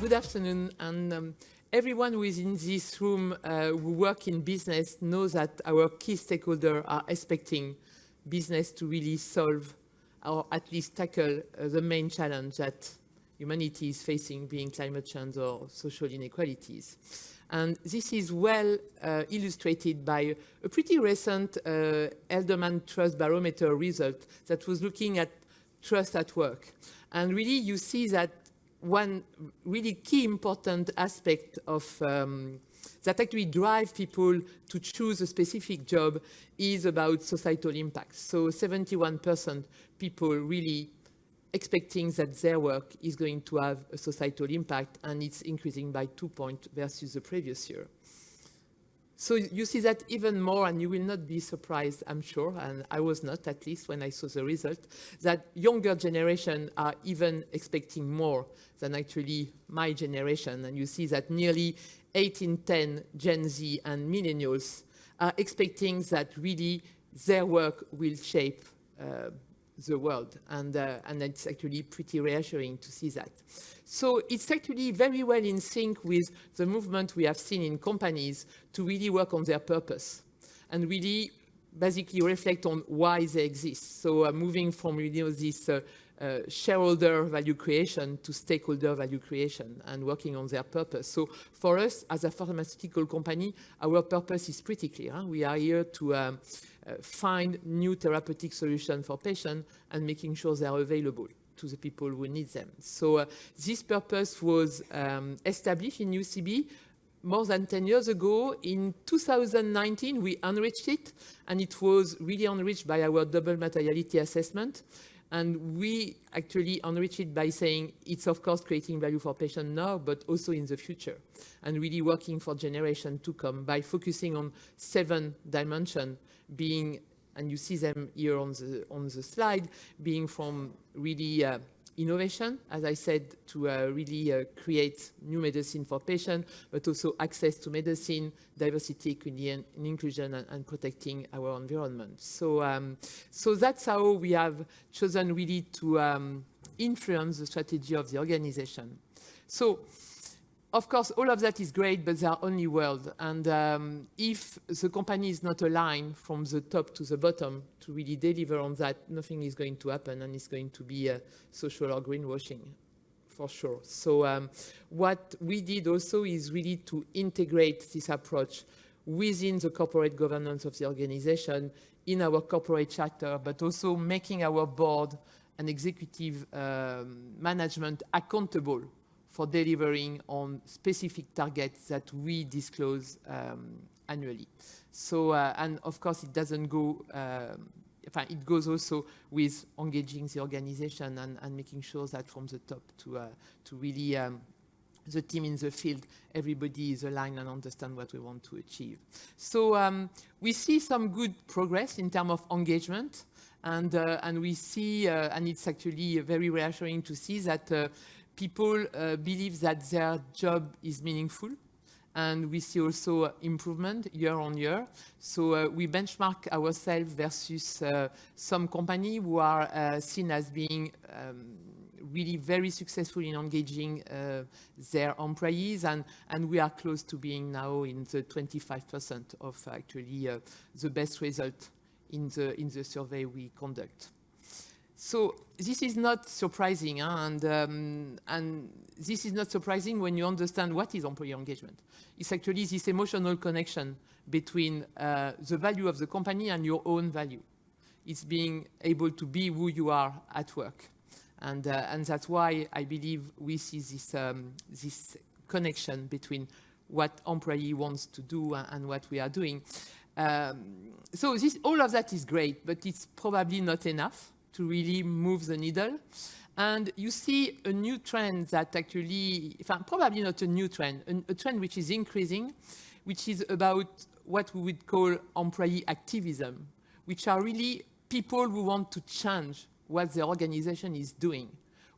Good afternoon, and everyone who is in this room who work in business knows that our key stakeholders are expecting business to really solve or at least tackle the main challenge that humanity is facing, being climate change or social inequalities. And this is well illustrated by a pretty recent Elderman Trust Barometer result that was looking at trust at work. And really you see that one really key important aspect of that actually drive people to choose a specific job is about societal impact. So 71% people really expecting that their work is going to have a societal impact, and it's increasing by 2 points versus the previous year. So you see that even more, and you will not be surprised, I'm sure, and I was not, at least when I saw the result, that younger generation are even expecting more than actually my generation. And you see that nearly 8 in 10 Gen Z and millennials are expecting that really their work will shape the world, and it's actually pretty reassuring to see that. So it's actually very well in sync with the movement we have seen in companies to really work on their purpose and really basically reflect on why they exist. So moving from this shareholder value creation to stakeholder value creation and working on their purpose. So for us as a pharmaceutical company, our purpose is pretty clear. Huh? We are here to find new therapeutic solutions for patients and making sure they are available to the people who need them. So this purpose was established in UCB more than 10 years ago. In 2019, we enriched it, and it was really enriched by our double materiality assessment. And we actually enrich it by saying it's, of course, creating value for patients now, but also in the future, and really working for generations to come by focusing on 7 dimensions, being, and you see them here on the slide, being from really innovation, as I said, to really create new medicine for patients, but also access to medicine, diversity, equity, and inclusion, and protecting our environment. So, so that's how we have chosen really to influence the strategy of the organization. So, of course, all of that is great, but they are only words. And if the company is not aligned from the top to the bottom to really deliver on that, nothing is going to happen, and it's going to be social or greenwashing, for sure. So what we did also is really to integrate this approach within the corporate governance of the organization, in our corporate charter, but also making our board and executive management accountable for delivering on specific targets that we disclose annually. So, and of course, it doesn't go, it goes also with engaging the organization and making sure that from the top to really the team in the field, everybody is aligned and understand what we want to achieve. So we see some good progress in terms of engagement, and we see, and it's actually very reassuring to see that people believe that their job is meaningful, and we see also improvement year on year. So we benchmark ourselves versus some companies who are seen as being really very successful in engaging their employees, and we are close to being now in the 25% of actually the best result in the survey we conduct. So this is not surprising, and this is not surprising when you understand what is employee engagement. It's actually this emotional connection between the value of the company and your own value. It's being able to be who you are at work, and that's why I believe we see this connection between what employee wants to do and what we are doing. So all of that is great, but it's probably not enough to really move the needle. And you see a new trend that actually, probably not a new trend, a trend which is increasing, which is about what we would call employee activism, which are really people who want to change what the organization is doing,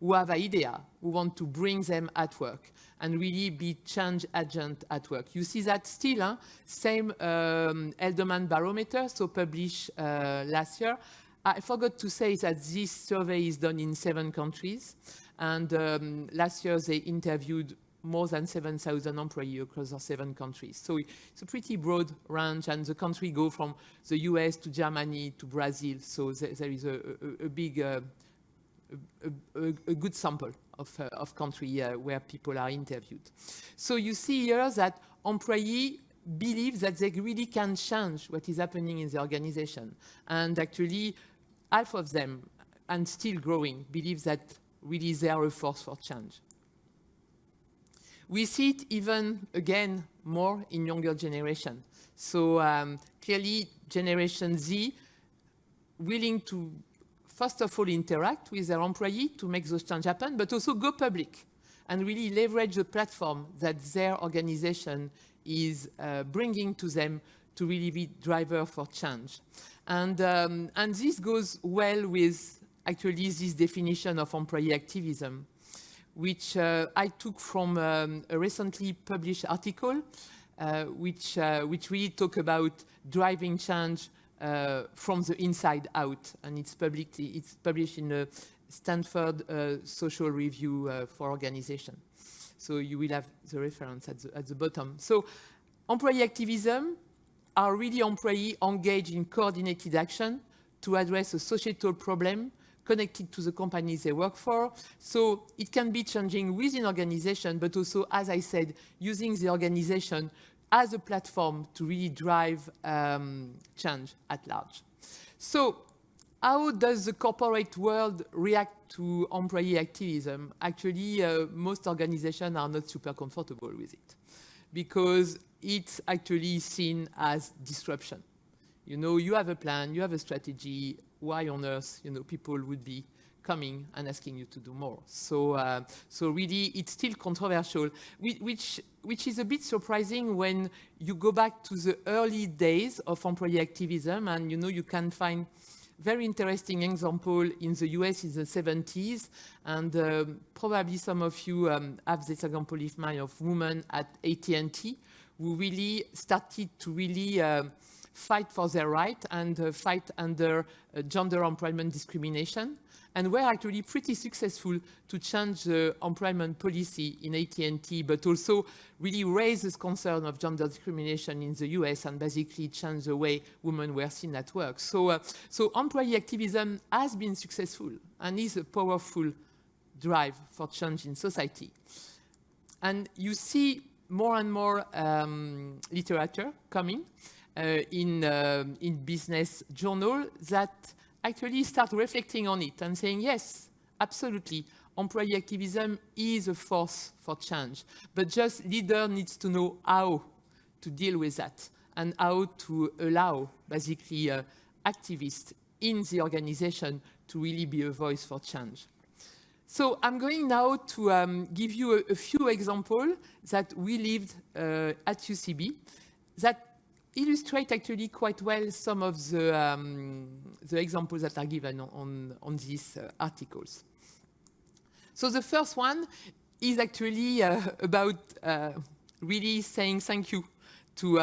who have ideas, who want to bring them at work and really be change agent at work. You see that still, same Elderman Barometer, so published last year. I forgot to say that this survey is done in 7 countries. And last year they interviewed more than 7,000 employees across our 7 countries. So it's a pretty broad range, and the country go from the US to Germany to Brazil. So there is a big, a good sample of country where people are interviewed. So you see here that employees believe that they really can change what is happening in the organization. And actually, half of them, and still growing, believe that really they are a force for change. We see it even, again, more in younger generation. So clearly, Generation Z willing to, first of all, interact with their employee to make those change happen, but also go public and really leverage the platform that their organization is bringing to them to really be driver for change. And this goes well with actually this definition of employee activism, which I took from a recently published article, which really talk about driving change from the inside out, and it's published in a Stanford Social Review for Organization. So you will have the reference at the bottom. So employee activism are really employees engaged in coordinated action to address a societal problem connected to the companies they work for. So it can be changing within organization, but also, as I said, using the organization as a platform to really drive change at large. So how does the corporate world react to employee activism? Actually, most organizations are not super comfortable with it because it's actually seen as disruption. You know, you have a plan, you have a strategy. Why on earth, people would be coming and asking you to do more? So really, it's still controversial, which is a bit surprising when you go back to the early days of employee activism, and you can find very interesting example in the US in the 70s, and probably some of you have this example in mind of women at AT&T who really started to really fight for their right and fight under gender employment discrimination, and were actually pretty successful to change the employment policy in AT&T, but also really raise this concern of gender discrimination in the US and basically change the way women were seen at work. So employee activism has been successful and is a powerful drive for change in society. And you see more and more literature coming in business journal that actually start reflecting on it and saying, yes, absolutely, employee activism is a force for change, but just leader needs to know how to deal with that and how to allow basically activists in the organization to really be a voice for change. So I'm going now to give you a few examples that we lived at UCB that illustrate actually quite well some of the examples that are given on these articles. So the first one is actually about really saying thank you to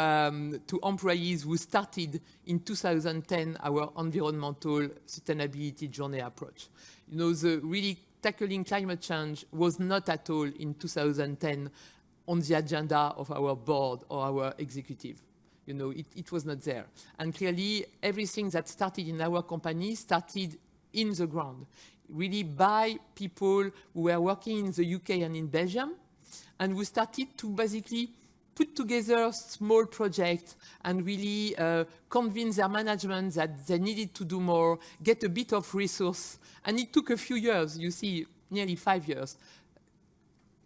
employees who started in 2010 our environmental sustainability journey approach. The really tackling climate change was not at all in 2010 on the agenda of our board or our executive. It was not there. And clearly, everything that started in our company started in the ground, really by people who were working in the UK and in Belgium, and we started to basically put together small projects and really convince their management that they needed to do more, get a bit of resource. And it took a few years, you see, nearly 5 years,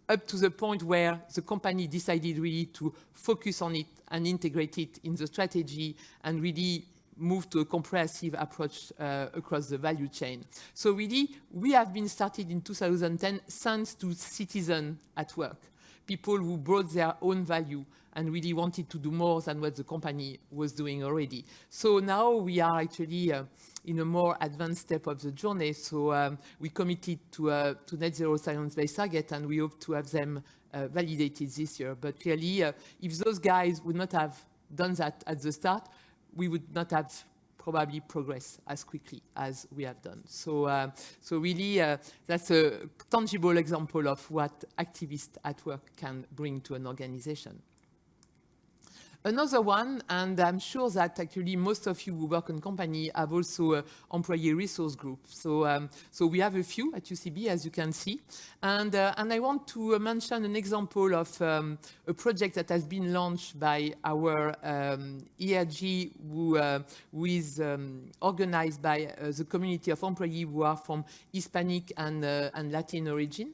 up to the point where the company decided really to focus on it and integrate it in the strategy and really move to a comprehensive approach across the value chain. So really, we have been started in 2010 thanks to citizens at work, people who brought their own value and really wanted to do more than what the company was doing already. So now we are actually in a more advanced step of the journey. So we committed to net zero science-based target, and we hope to have them validated this year. But clearly, if those guys would not have done that at the start, we would not have probably progress as quickly as we have done. So really, that's a tangible example of what activists at work can bring to an organization. Another one, and I'm sure that actually most of you who work in company have also employee resource group. So we have a few at UCB, as you can see. And I want to mention an example of a project that has been launched by our ERG, who is organized by the community of employees who are from Hispanic and Latin origin.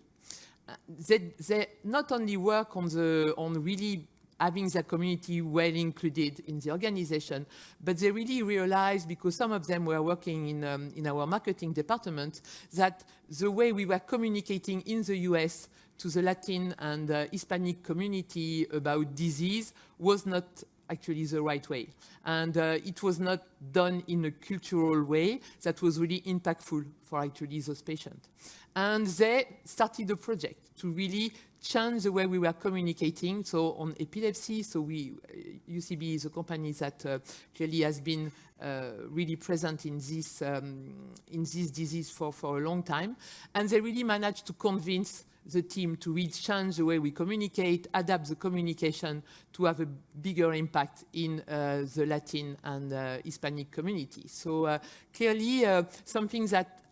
They not only work on really having their community well included in the organization, but they really realized, because some of them were working in our marketing department, that the way we were communicating in the US to the Latin and Hispanic community about disease was not actually the right way. And it was not done in a cultural way that was really impactful for actually those patients. And they started a project to really change the way we were communicating. So on epilepsy, so UCB is a company that clearly has been really present in this disease for a long time. And they really managed to convince the team to really change the way we communicate, adapt the communication to have a bigger impact in the Latin and Hispanic community. So clearly something that,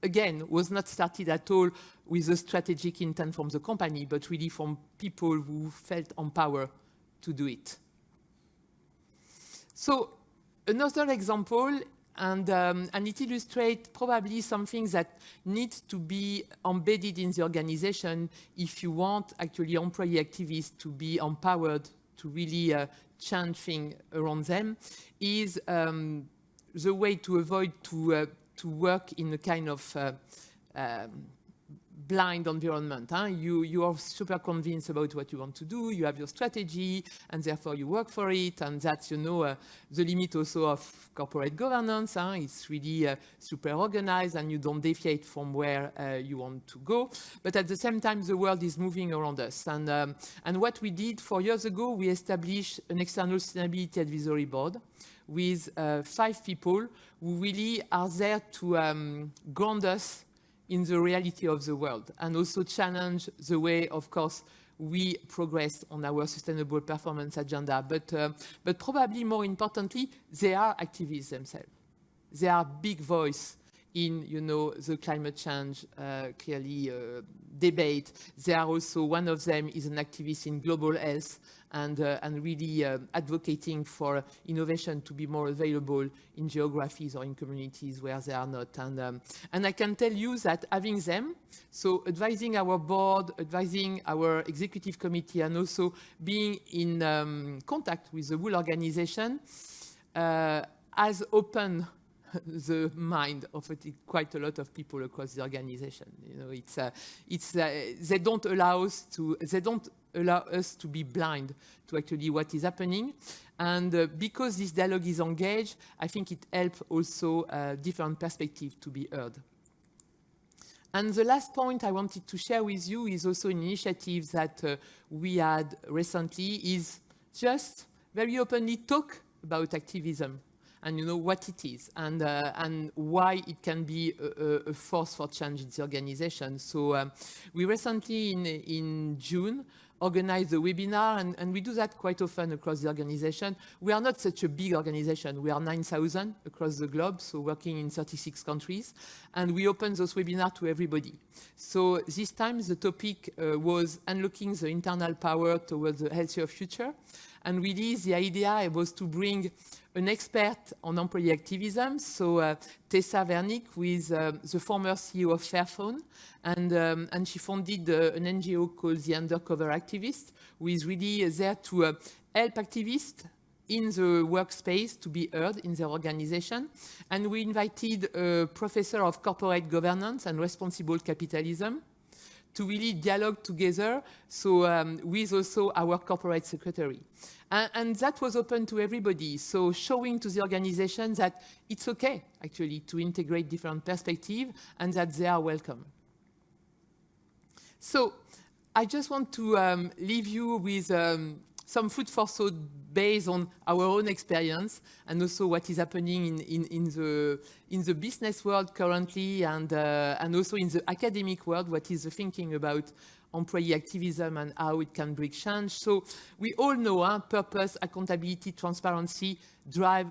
again, was not started at all with a strategic intent from the company, but really from people who felt empowered to do it. So another example, and it illustrates probably something that needs to be embedded in the organization if you want actually employee activists to be empowered to really change things around them, is the way to avoid to work in a kind of blind environment. You are super convinced about what you want to do, you have your strategy, and therefore you work for it, and that's, the limit also of corporate governance. It's really super organized, and you don't deviate from where you want to go. But at the same time, the world is moving around us. And what we did 4 years ago, we established an external sustainability advisory board with 5 people who really are there to ground us in the reality of the world, and also challenge the way, of course, we progress on our sustainable performance agenda. But probably more importantly, they are activists themselves. They are big voice in, the climate change clearly debate. They are also, one of them is an activist in global health, and really advocating for innovation to be more available in geographies or in communities where they are not. And I can tell you that having them, so advising our board, advising our executive committee, and also being in contact with the whole organization has opened the mind of quite a lot of people across the organization. They don't allow us to be blind to actually what is happening. And because this dialogue is engaged, I think it helps also different perspectives to be heard. And the last point I wanted to share with you is also an initiative that we had recently, is just very openly talk about activism, and what it is, and why it can be a force for change in the organization. So we recently, in June, organized a webinar, and we do that quite often across the organization. We are not such a big organization. We are 9,000 across the globe, so working in 36 countries, and we open those webinars to everybody. So this time the topic was unlocking the internal power towards a healthier future. And really the idea was to bring an expert on employee activism, so Tessa Veronique, who is the former CEO of Fairphone, and she founded an NGO called The Undercover Activist, who is really there to help activists in the workspace to be heard in their organization. And we invited a professor of corporate governance and responsible capitalism to really dialogue together, so with also our corporate secretary. And that was open to everybody, so showing to the organization that it's okay, actually, to integrate different perspectives and that they are welcome. So I just want to leave you with some food for thought based on our own experience and also what is happening in the business world currently and also in the academic world, what is the thinking about employee activism and how it can bring change. So we all know purpose, accountability, transparency drive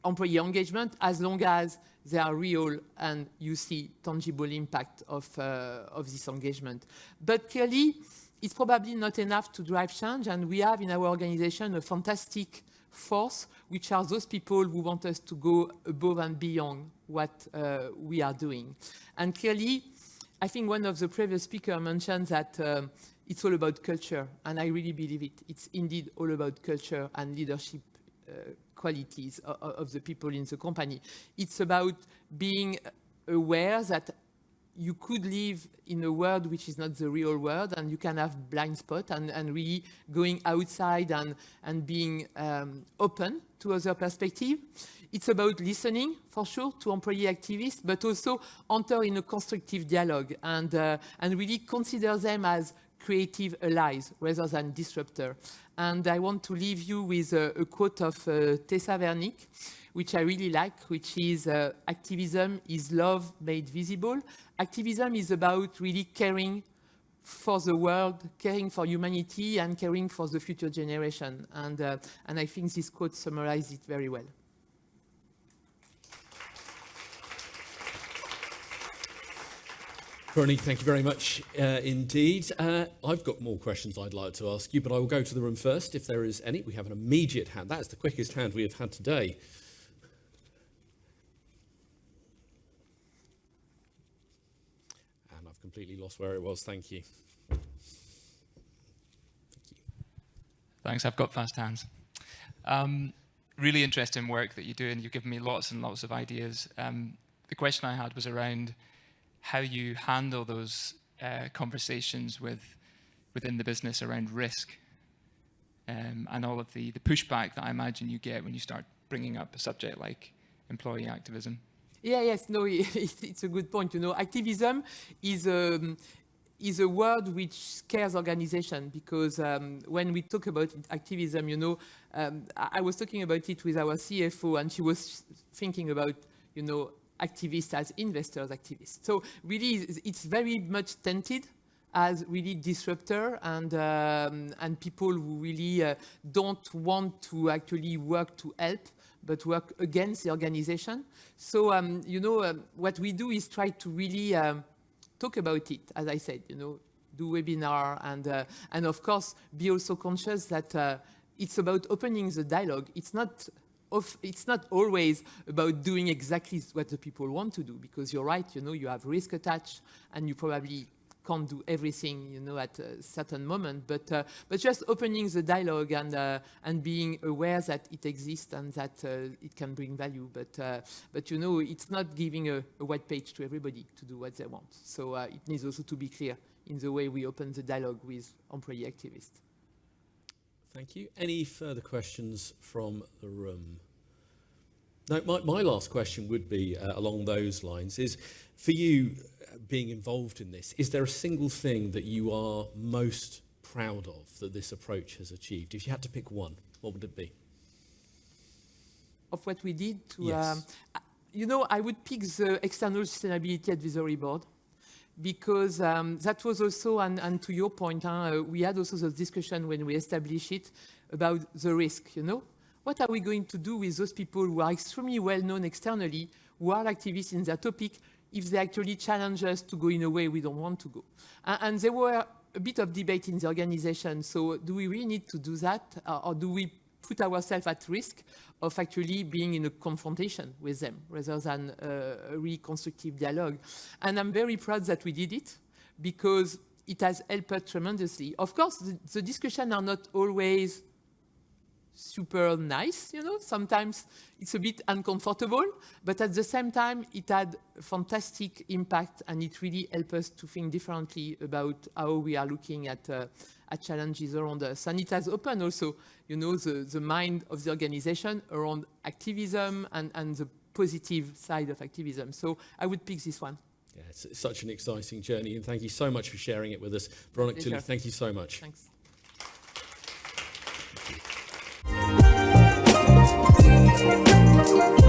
employee engagement as long as they are real and you see tangible impact of this engagement. But clearly, it's probably not enough to drive change, and we have in our organization a fantastic force, which are those people who want us to go above and beyond what we are doing. And clearly, I think one of the previous speakers mentioned that it's all about culture, and I really believe it. It's indeed all about culture and leadership qualities of the people in the company. It's about being aware that you could live in a world which is not the real world, and you can have blind spot and really going outside and being open to other perspective. It's about listening, for sure, to employee activists, but also enter in a constructive dialogue and really consider them as creative allies rather than disruptor. And I want to leave you with a quote of Tessa Veronique, which I really like, which is activism is love made visible. Activism is about really caring for the world, caring for humanity, and caring for the future generation. And I think this quote summarizes it very well. Veronique, thank you very much indeed. I've got more questions I'd like to ask you, but I will go to the room first if there is any. We have an immediate hand. That is the quickest hand we have had today. And I've completely lost where it was. Thank you. Thanks, I've got fast hands. Really interesting work that you do, and you've given me lots and lots of ideas. The question I had was around how you handle those conversations within the business around risk and all of the pushback that I imagine you get when you start bringing up a subject like employee activism. Yes, no, it's a good point. You know, activism is a word which scares organization because when we talk about activism, you know, I was talking about it with our CFO, and she was thinking about, you know, activists as investors activists. So really, it's very much tainted as really disruptor and people who really don't want to actually work to help, but work against the organization. So, you know, what we do is try to really talk about it, as I said, you know, do webinar and of course, be also conscious that it's about opening the dialogue. It's not always about doing exactly what the people want to do, because you're right, you know, you have risk attached and you probably can't do everything, you know, at a certain moment, but just opening the dialogue and being aware that it exists and that it can bring value. But you know, it's not giving a white page to everybody to do what they want. So it needs also to be clear in the way we open the dialogue with employee activists. Thank you. Any further questions from the room? No, my last question would be along those lines is, for you being involved in this, is there a single thing that you are most proud of that this approach has achieved? If you had to pick one, what would it be? Of what we did to, yes. You know, I would pick the External Sustainability Advisory Board, because that was also, and to your point, we had also the discussion when we established it about the risk, you know? What are we going to do with those people who are extremely well known externally, who are activists in their topic, if they actually challenge us to go in a way we don't want to go? And there were a bit of debate in the organization. So do we really need to do that? Or do we put ourselves at risk of actually being in a confrontation with them rather than a really constructive dialogue? And I'm very proud that we did it, because it has helped us tremendously. Of course, the discussions are not always super nice, you know, sometimes it's a bit uncomfortable, but at the same time, it had a fantastic impact, and it really helped us to think differently about how we are looking at challenges around us. And it has opened also, you know, the mind of the organization around activism and the positive side of activism. So I would pick this one. Yeah, it's such an exciting journey, and thank you so much for sharing it with us. Veronique, Toully, thank you so much. Thanks. Thank you.